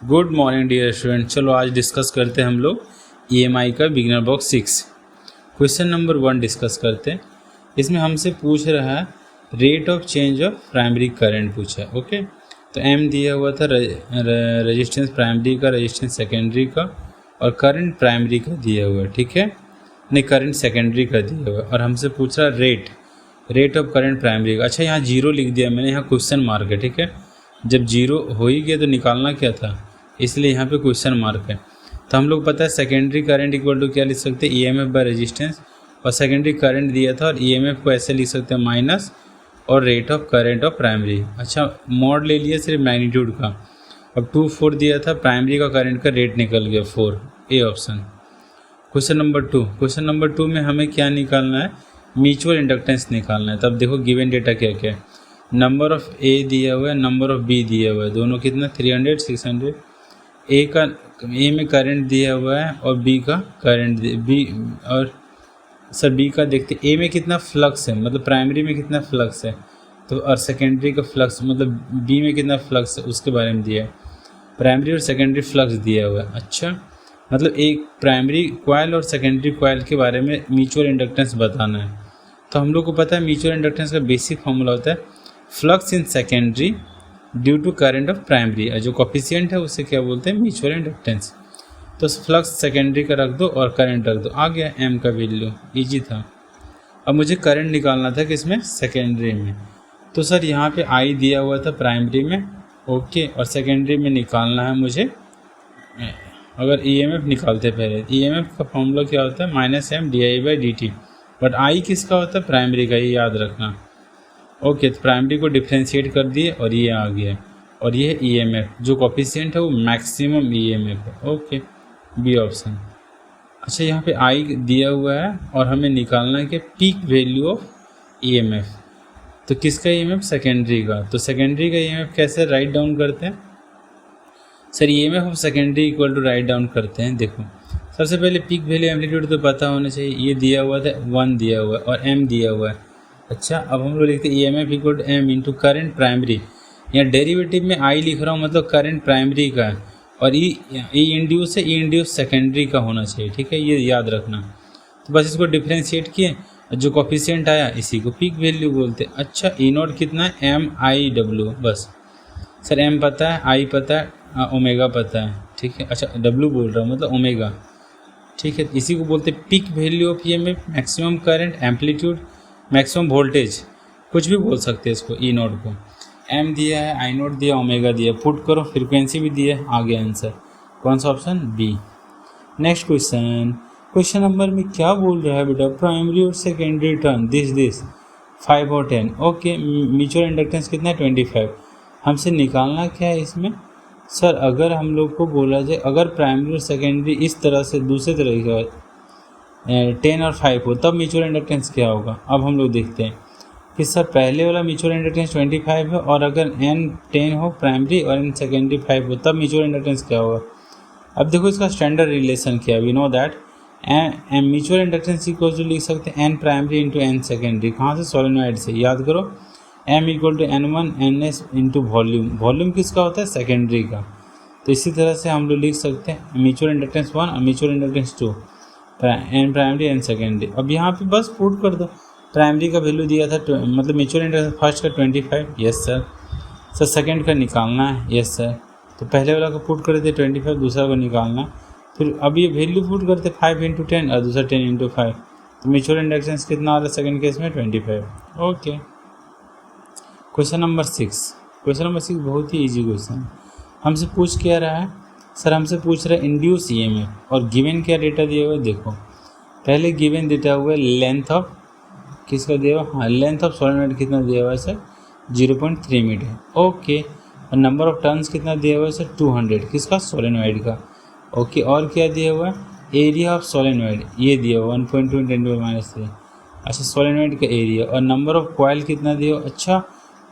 Good morning dear student. चलो आज discuss करते हैं हम लोग ईएमआई का beginner box 6 question number 1 discuss करते हैं। इसमें हमसे पूछ रहा है rate of change of primary current पूछा है। ओके, तो एम दिया हुआ था रेजिस्टेंस प्राइमरी का, रेजिस्टेंस सेकेंडरी का और करंट प्राइमरी का दिया हुआ है। ठीक है, नहीं करंट सेकेंडरी का दिया हुआ है और हमसे पूछ रहा रेट ऑफ करंट प्राइमरी का। अच्छा, यहाँ जीरो लिख दिया मैंने, यहाँ क्वेश्चन मार्क है। ठीक है, जब जीरो हो ही गया तो निकालना क्या था, इसलिए यहाँ पे क्वेश्चन मार्क है। तो हम लोग पता है सेकेंडरी करंट इक्वल टू क्या लिख सकते हैं, ईएमएफ बाय रेजिस्टेंस, और सेकेंडरी करंट दिया था और ईएमएफ को ऐसे लिख सकते हैं माइनस और rate of current of primary. अच्छा, मॉड ले लिया सिर्फ मैग्नीट्यूड का। अब 2 4 दिया था, प्राइमरी का करंट का रेट निकल गया 4, ए ऑप्शन। क्वेश्चन नंबर 2 में हमें क्या निकालना है, म्यूचुअल इंडक्टेंस निकालना है। तब देखो गिवन डेटा क्या क्या है, नंबर ऑफ ए दिया हुआ है, नंबर ऑफ बी दिया हुआ है, दोनों कितना 300 600। ए में करंट दिया हुआ है और बी का करंट बी का देखते ए में कितना फ्लक्स है, मतलब प्राइमरी में कितना फ्लक्स है, तो और सेकेंडरी का फ्लक्स मतलब बी में कितना फ्लक्स है उसके बारे में दिया है। प्राइमरी और सेकेंडरी फ्लक्स दिया हुआ है। अच्छा, मतलब एक प्राइमरी कॉइल और सेकेंडरी कॉइल के बारे में म्यूचुअल इंडक्टेंस बताना है। तो हम लोग को पता है म्यूचुअल इंडक्टेंस का बेसिक फॉर्मूला होता है flux in secondary due to current of primary, जो कोफिशिएंट है उसे क्या बोलते हैं, म्यूचुअल इंडक्टेंस। तो फ्लक्स सेकेंडरी का रख दो और करंट रख दो, आ गया एम का वैल्यू, इजी था। अब मुझे करंट निकालना था किसमें, सेकेंडरी में। तो सर यहाँ पे आई दिया हुआ था प्राइमरी में, ओके, और सेकेंडरी में निकालना है मुझे। अगर ईएमएफ निकालते पहले, ईएमएफ का फॉर्मूला क्या होता है, -M/dI/dt, बट आई किसका होता है, प्राइमरी का, ये याद रखना। ओके, तो प्राइमरी को डिफ्रेंशिएट कर दिए और ये आ गया, और ये ईएमएफ जो कोफिशिएंट है वो मैक्सिमम ईएमएफ है। Okay, B option. अच्छा, यहाँ पे आई दिया हुआ है और हमें निकालना है कि पीक वैल्यू ऑफ ईएमएफ। तो किसका ईएमएफ, सेकेंडरी का। तो सेकेंडरी का ईएमएफ कैसे राइट डाउन करते हैं sir, EMF of secondary equal to write down करते हैं। देखो सबसे पहले पीक वैल्यू एम्पलीट्यूड तो पता होना चाहिए, ये दिया हुआ था 1 दिया हुआ है और एम दिया हुआ है। अच्छा, अब हम लोग लिखते हैं EMF equal to M into current primary. यहाँ डेरिवेटिव में आई लिख रहा हूँ, मतलब करंट प्राइमरी का है, और ई इंड्यूस है, ई इंड्यूस सेकेंडरी का होना चाहिए। ठीक है, ये याद रखना। तो बस इसको डिफ्रेंशिएट किए, जो कोफिशिएंट आया इसी को पीक वैल्यू बोलते हैं। अच्छा, ई नॉट कितना है, MIW, बस सर एम पता है, आई पता है, ओमेगा पता है। ठीक है, अच्छा डब्ल्यू बोल रहा हूँ मतलब ओमेगा। ठीक है, इसी को बोलते हैं peak value of EMF, maximum current, amplitude, maximum voltage, कुछ भी बोल सकते हैं इसको। ई नोट को एम दिया है, आई नोट दिया, ओमेगा दिया, पुट करो, फ्रीक्वेंसी भी दिया है, आ गया आंसर। कौन सा option, B. Next question number में क्या बोल रहा है बेटा, प्राइमरी और सेकेंडरी टर्न दिस 5 और 10। ओके, म्यूचुअल इंडक्टेंस कितना है, 25। हमसे निकालना क्या है इसमें सर, अगर हम लोग को बोला जाए अगर प्राइमरी और सेकेंडरी इस तरह से दूसरे तरह का 10 और 5 हो तब म्यूचुअल इंडक्टेंस क्या होगा। अब हम लोग देखते हैं कि सर पहले वाला म्यूचुअल इंडक्टेंस 25 है, और अगर n 10 हो प्राइमरी और n सेकेंडरी 5 हो तब म्यूचुअल इंडक्टेंस क्या होगा। अब देखो इसका स्टैंडर्ड रिलेशन क्या है, we know that mutual inductance equal to लिख सकते हैं n primary into n secondary. कहाँ से, सोलेनॉइड से। याद करो M equal to N1 NS into volume, volume किसका होता है, सेकेंडरी का। तो इसी तरह से हम लोग लिख सकते हैं म्यूचुअल इंडक्टेंस 1 और mutual inductance 2, n primary n secondary. अब यहाँ पे बस पुट कर दो, प्राइमरी का वैल्यू दिया था मतलब म्यूचुअल इंडक्टेंस फर्स्ट का 25, यस सर सेकेंड का निकालना है, यस सर। तो पहले वाला को पुट कर देते 25, दूसरा को निकालना, फिर अब ये वैल्यू पुट करते 5 इंटू 10 और दूसरा 10 इंटू 5। तो म्यूचुअल इंडक्टेंस कितना आ रहा है सेकेंड केस में, 25। ओके, क्वेश्चन नंबर 6 बहुत ही इजी क्वेश्चन है। हमसे पूछ क्या रहा है सर, हमसे पूछ रहा है इंड्यूस ईएमएफ और गिवन क्या डेटा दिया हुआ है। देखो पहले गिवन डेटा हुआ है लेंथ ऑफ किसका दिया हुआ, हाँ लेंथ ऑफ सोलेनॉइड कितना दिया हुआ है सर, 0.3 मीटर। ओके, और नंबर ऑफ टर्न्स कितना दिया हुआ है सर, 200, किसका, सोलेनॉइड का। ओके, और क्या दिया हुआ है, एरिया ऑफ सोलेनॉइड ये दिया हुआ 1.2 × 10⁻3। अच्छा, सोलेनॉइड का एरिया, और नंबर ऑफ कॉइल कितना दिया हुआ। अच्छा,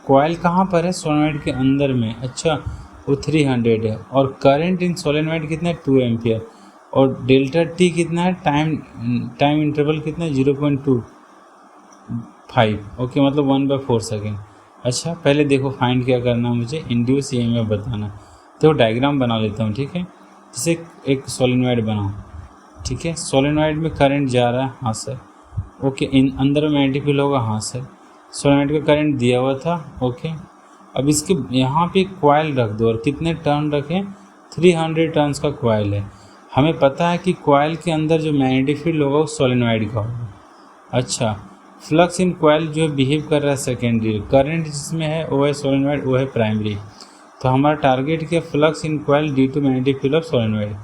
कॉइल कहाँ पर है, सोलेनॉइड के अंदर में। अच्छा, वो 300 है, और करंट इन सोलेनॉइड कितना है, 2 एम्पियर, और डेल्टा टी कितना है, टाइम इंटरवल कितना है, 0.25। ओके, मतलब 1/4 सेकेंड। अच्छा, पहले देखो फाइंड क्या करना है मुझे, इंड्यूस ईएमएफ बताना। तो डायग्राम बना लेता हूँ, ठीक है। जैसे एक सोलेनॉइड बनाओ, ठीक है। सोलेनॉइड में करंट जा रहा है, हाँ सर, ओके। इन अंदर में मैग्नेटिक फील्ड होगा, हाँ सर। सोलेनॉइड का करंट दिया हुआ था, ओके। अब इसके यहाँ पे कॉइल रख दो, और कितने टर्न रखें, 300 टर्न्स का कॉइल है। हमें पता है कि कॉइल के अंदर जो मैग्नेटिक फील्ड होगा वो सोलेनॉइड का होगा। अच्छा, फ्लक्स इन कॉइल जो बिहेव कर रहा है सेकेंडरी, करंट जिसमें है वो है सोलेनॉइड, वो है प्राइमरी। तो हमारा टारगेट क्या, flux in coil due to magnetic field of solenoid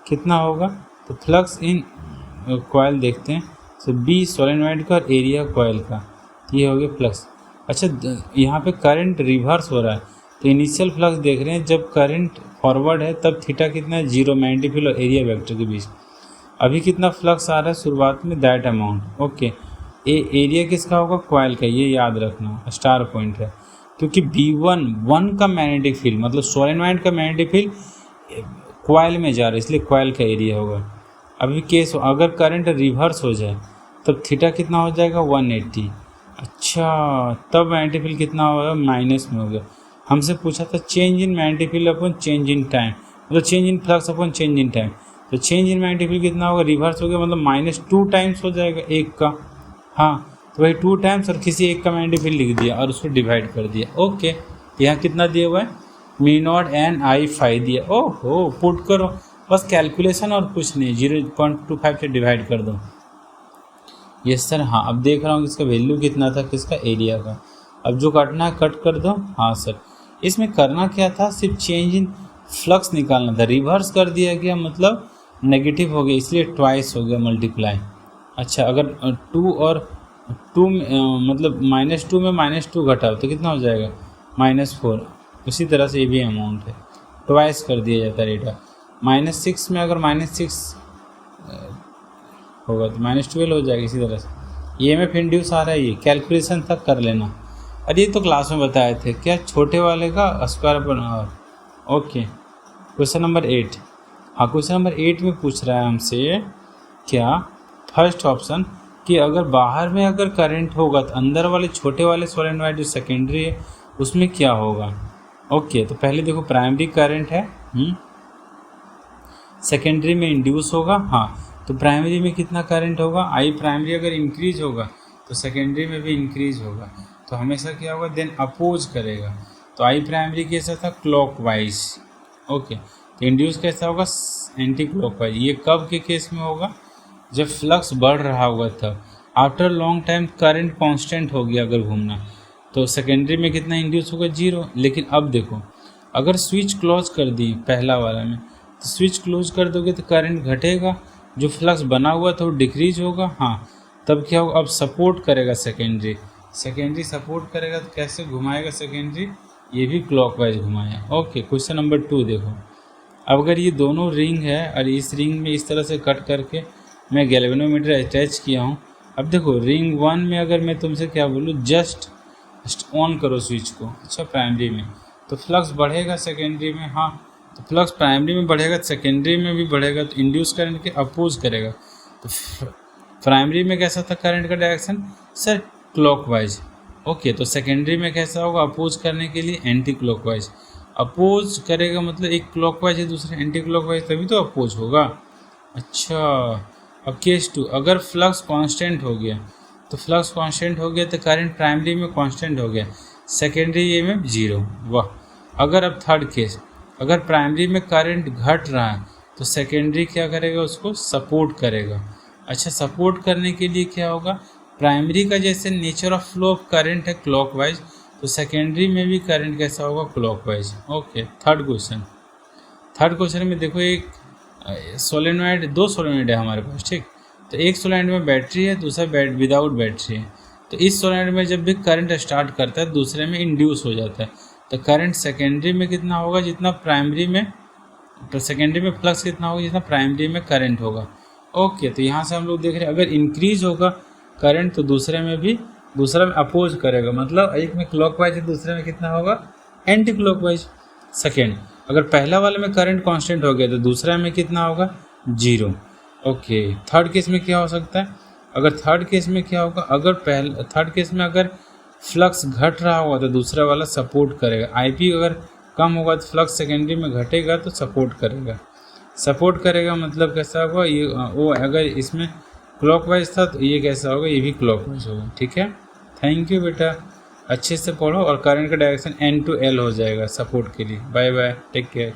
कितना होगा। तो फ्लक्स इन कॉइल देखते हैं, तो बी सोलेनॉइड का और एरिया कॉइल का, ये हो गया फ्लक्स। अच्छा, यहाँ पे करंट रिवर्स हो रहा है, तो इनिशियल फ्लक्स देख रहे हैं, जब करंट फॉरवर्ड है तब थीटा कितना है, 0, मैग्नेटिक फील्ड और एरिया वेक्टर के बीच। अभी कितना फ्लक्स आ रहा है शुरुआत में, दैट अमाउंट, ओके। एरिया किसका होगा, कॉइल का, ये याद रखना, स्टार पॉइंट है। क्योंकि B1 का मैग्नेटिक फील्ड मतलब सोलेनॉइड का मैग्नेटिक फील्ड कॉइल में जा रहा है, इसलिए कॉइल का एरिया होगा। अभी केस अगर करंट रिवर्स हो जाए तब थीटा कितना हो जाएगा, 180। अच्छा, तब मैग्नेटिक फील्ड कितना होगा, माइनस में हो गया। हमसे पूछा था change in magnetic field upon change in time, मतलब change in flux upon change in time. तो चेंज इन मैग्नेटिक फील्ड कितना होगा, रिवर्स हो गया, मतलब -2 टाइम्स हो जाएगा एक का, हाँ। तो वही 2 टाइम्स और किसी एक का मैग्नेटिक फील्ड लिख दिया और उसको डिवाइड कर दिया, ओके। यहाँ कितना दिया हुआ है, μ0 दिया, ओहो, पुट करो बस, कैलकुलेशन और कुछ नहीं, 0.25 से डिवाइड कर दो। यस सर, हाँ। अब देख रहा हूँ कि इसका वैल्यू कितना था, किसका, एरिया का। अब जो काटना है कट कर दो, हाँ सर। इसमें करना क्या था, सिर्फ चेंज इन फ्लक्स निकालना था, रिवर्स कर दिया गया मतलब नेगेटिव हो गया, इसलिए ट्वाइस हो गया मल्टीप्लाई। अच्छा, अगर 2 और 2 मतलब -2 में -2 घटाओ तो कितना हो जाएगा, -4। उसी तरह से ये भी अमाउंट है, ट्वाइस कर दिया जाता है डेटा। -6 में अगर -6 होगा तो -12 हो जाएगा, इसी तरह से। EMF इंड्यूस आ रहा है, ये कैलकुलेशन तक कर लेना। अरे ये तो क्लास में बताए थे, क्या, छोटे वाले का स्क्वायर पर, ओके। क्वेश्चन नंबर 8, हाँ, क्वेश्चन नंबर 8 में पूछ रहा है हमसे क्या, फर्स्ट ऑप्शन, कि अगर बाहर में अगर करंट होगा तो अंदर वाले छोटे वाले सोलेनॉइड जो सेकेंडरी है उसमें क्या होगा, ओके। तो पहले देखो, प्राइमरी करंट है, सेकेंडरी में इंड्यूस होगा, हाँ। तो प्राइमरी में कितना करंट होगा, आई प्राइमरी अगर इंक्रीज होगा तो सेकेंडरी में भी इंक्रीज होगा, तो हमेशा क्या होगा, देन अपोज करेगा। तो आई प्राइमरी कैसा था, क्लॉकवाइज, ओके। तो इंड्यूस कैसा होगा, एंटी क्लॉकवाइज। ये कब के केस में होगा, जब फ्लक्स बढ़ रहा होगा तब। After long time current constant हो गया अगर घूमना, तो सेकेंडरी में कितना इंड्यूस होगा, 0। लेकिन अब देखो, अगर स्विच क्लोज कर दी पहला वाला में, तो स्विच क्लोज कर दोगे तो करंट घटेगा, जो फ्लक्स बना हुआ था वो डिक्रीज होगा, हाँ। तब क्या होगा, अब सपोर्ट करेगा सेकेंडरी सपोर्ट करेगा, तो कैसे घुमाएगा सेकेंडरी, ये भी क्लॉकवाइज घुमाया, ओके। क्वेश्चन नंबर 2 देखो, अब अगर ये दोनों रिंग है और इस रिंग में इस तरह से कट करके मैं गैल्वेनोमीटर अटैच किया हूँ। अब देखो, रिंग 1 में अगर मैं तुमसे क्या बोलूँ, जस्ट ऑन करो स्विच को, अच्छा, प्राइमरी में, तो फ्लक्स बढ़ेगा सेकेंडरी में, हाँ। तो फ्लक्स प्राइमरी में बढ़ेगा, सेकेंडरी में भी बढ़ेगा, तो इंड्यूस करंट के अपोज करेगा। तो प्राइमरी में कैसा था करंट का डायरेक्शन, सर, क्लॉकवाइज, ओके। तो सेकेंडरी में कैसा होगा, अपोज करने के लिए एंटी क्लॉकवाइज। अपोज करेगा मतलब एक क्लॉकवाइज है, दूसरा एंटी क्लॉकवाइज, तभी तो अपोज होगा। अच्छा, अब केस 2, अगर फ्लक्स कांस्टेंट हो गया, तो फ्लक्स कांस्टेंट हो गया तो करंट प्राइमरी में कांस्टेंट हो गया, सेकेंडरी में 0, वाह। अगर अब थर्ड केस, अगर प्राइमरी में करंट घट रहा है तो सेकेंडरी क्या करेगा, उसको सपोर्ट करेगा। अच्छा, सपोर्ट करने के लिए क्या होगा, प्राइमरी का जैसे nature of flow of current है क्लॉकवाइज, तो सेकेंडरी में भी करंट कैसा होगा, क्लॉकवाइज, ओके। थर्ड क्वेश्चन में देखो, एक सोलेनॉइड, 2 सोलेनॉइड है हमारे पास, ठीक। तो एक सोलेनॉइड में बैटरी है, दूसरा विदाउट बैटरी है। तो इस सोलेनॉइड में जब भी करंट स्टार्ट करता है दूसरे में इंड्यूस हो जाता है, तो करंट सेकेंडरी में कितना होगा, जितना प्राइमरी में, तो सेकेंडरी में फ्लक्स कितना होगा जितना प्राइमरी में करंट होगा, ओके। तो यहाँ से हम लोग देख रहे हैं, अगर इंक्रीज होगा करंट तो दूसरा में अपोज करेगा, मतलब एक में क्लॉकवाइज है, दूसरे में कितना होगा, एंटी क्लॉकवाइज। सेकेंड, अगर पहला वाले में करंट कांस्टेंट हो गया तो दूसरा में कितना होगा, 0, ओके। थर्ड केस में क्या हो सकता है, अगर थर्ड केस में क्या होगा, अगर थर्ड केस में अगर फ्लक्स घट रहा होगा तो दूसरा वाला सपोर्ट करेगा। आईपी अगर कम होगा तो फ्लक्स सेकेंडरी में घटेगा तो सपोर्ट करेगा। सपोर्ट करेगा मतलब कैसा होगा, ये वो अगर इसमें क्लॉकवाइज था तो ये कैसा होगा, ये भी क्लॉकवाइज होगा। ठीक है, थैंक यू बेटा, अच्छे से पढ़ो और करंट का डायरेक्शन N to L हो जाएगा सपोर्ट के लिए। Bye bye, take care.